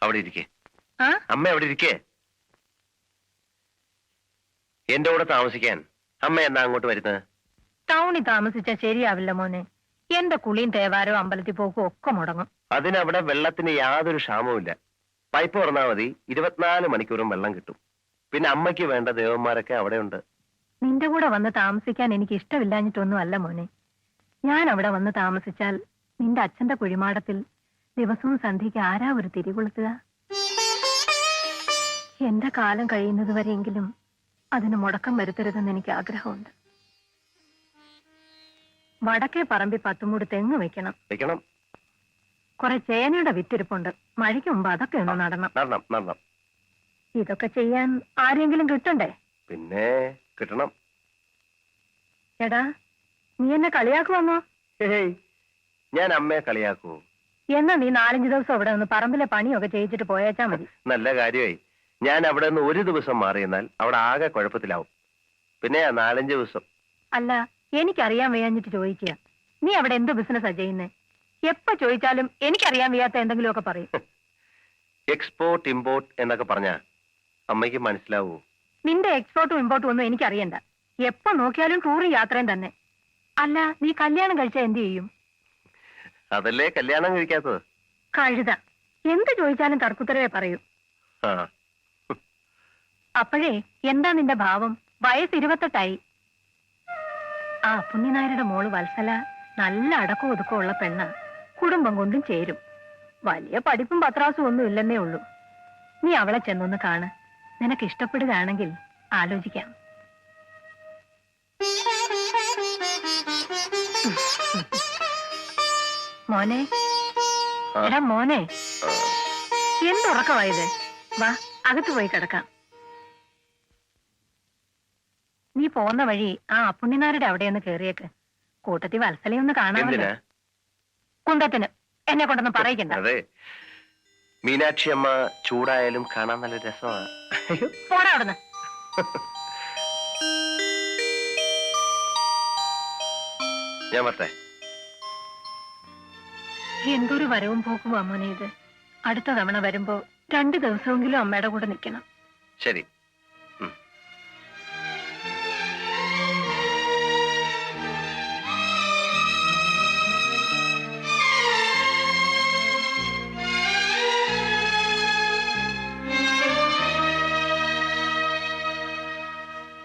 അവിടെ ഇരിക്കേ. അമ്മ അവിടെ ഇരിക്കേ. എന്റെ കൂടെ താമസിക്കാൻ അമ്മ എന്നാ അങ്ങോട്ട് വരുന്നത്? ടൗണിൽ താമസിച്ചാ ശരിയാവില്ല മോനെ. എന്റെ കുളിയും തേവാരോ അമ്പലത്തിൽ പോക്കും ഒക്കെ മുടങ്ങും. അതിനവിടെ വെള്ളത്തിന് യാതൊരു ക്ഷാമവുമില്ല. പൈപ്പ് തുറന്നാൽ മതി, 24 മണിക്കൂറും വെള്ളം കിട്ടും. പിന്നെ അമ്മയ്ക്ക് വേണ്ട ദേവന്മാരൊക്കെ അവിടെ ഉണ്ട്. നിന്റെ കൂടെ വന്ന് താമസിക്കാൻ എനിക്ക് ഇഷ്ടമില്ലാഞ്ഞിട്ടൊന്നും അല്ല മോനെ. ഞാൻ അവിടെ വന്ന് താമസിച്ചാൽ നിന്റെ അച്ഛന്റെ കുഴിമാടത്തിൽ ദിവസവും സന്ധ്യയ്ക്ക് ആരാ ഒരു തിരികൊളുത്തുക? എന്റെ കാലം കഴിയുന്നത് വരെയെങ്കിലും അതിന് മുടക്കം വരുത്തരുതെന്ന് എനിക്ക് ആഗ്രഹമുണ്ട്. വടക്കേ പറമ്പിൽ 10 മൂട് തെങ്ങ് വെക്കണം. കുറെ ചേനയുടെ വിത്തിരിപ്പുണ്ട്. മഴയ്ക്ക് മുമ്പ് അതൊക്കെ ഒന്ന് നടണം. ഇതൊക്കെ ചെയ്യാൻ ആരെങ്കിലും കിട്ടണ്ടേ? പിന്നെ കിട്ടണം. എടാ, നീ എന്നെ കളിയാക്കുവന്നോ? ഞാൻ അമ്മയെ കളിയാക്കൂ? എന്നാ നീ 4-5 ദിവസം അവിടെ നിന്ന് പറമ്പിലെ പണിയൊക്കെ ചെയ്യിച്ചിട്ട് പോയേച്ചാ മതി. നല്ല കാര്യമായി. ഞാൻ അവിടെ നിന്ന് ഒരു ദിവസം മാറിയെന്നാൽ അവിടെ ആകെ കുഴപ്പത്തിലാവും. പിന്നെ 4-5 ദിവസം. അല്ല, എനിക്കറിയാൻ വയ്യാഞ്ഞിട്ട് ചോദിക്കുക. നീ അവിടെ എന്ത് ബിസിനസ്സാ ചെയ്യുന്നേ? എപ്പോ ചോദിച്ചാലും എനിക്കറിയാൻ വയ്യാത്ത എന്തെങ്കിലുമൊക്കെ പറയും. എക്സ്പോർട്ട് ഇമ്പോർട്ട് എന്നൊക്കെ പറഞ്ഞാ അമ്മയ്ക്ക് മനസ്സിലാവൂ? നിന്റെ എക്സ്പോർട്ടും ഇമ്പോർട്ടും ഒന്നും എനിക്കറിയണ്ട. എപ്പോ നോക്കിയാലും ടൂറും യാത്രയും തന്നെ. അല്ല, നീ കല്യാണം കഴിച്ചാ എന്ത് ചെയ്യും? അതല്ലേ കല്യാണം കഴിക്കാത്തത്. കഴുത എന്ത് ചോദിച്ചാലും തർക്കുത്തരവേ പറയൂ. അപ്പോഴേ എന്താ നിന്റെ ഭാവം? വയസ്സ് 28ആയി. ആ പുണ്യനായരുടെ മോള് വത്സല നല്ല അടക്കം ഒതുക്കമുള്ള പെണ്ണ. കുടുംബം കൊണ്ടും ചേരും. വലിയ പഠിപ്പും പത്രാസും ഒന്നും ഇല്ലെന്നേ ഉള്ളൂ. നീ അവളെ ചെന്നൊന്ന് കാണ്. നിനക്ക് ഇഷ്ടപ്പെടുകയാണെങ്കിൽ ആലോചിക്കാം. മോനെ, എടാ മോനെ, എന്തുറക്കമായത്? വാ, അകത്ത് പോയി കിടക്കാം. നീ പോന്ന വഴി ആ പുണ്യനാരുടെ അവിടെയൊന്ന് കേറിയേക്ക്. കൂട്ടത്തിൽ വത്സലയൊന്ന് കാണാമല്ലോ. കുന്തത്തിന് എന്നെ കൊണ്ടൊന്നും പറയിക്കണ്ട. അതെ, മീനാക്ഷി അമ്മ ചൂടായാലും കാണാൻ നല്ല രസമാണ്. പോടാ അവിടുന്ന്. ഞാൻ വരട്ടെ. എന്തൊരു വരവും പോക്കും അമ്മനെ ഇത്. അടുത്ത തവണ വരുമ്പോ 2 ദിവസമെങ്കിലും അമ്മയുടെ കൂടെ നിൽക്കണം. ശരി.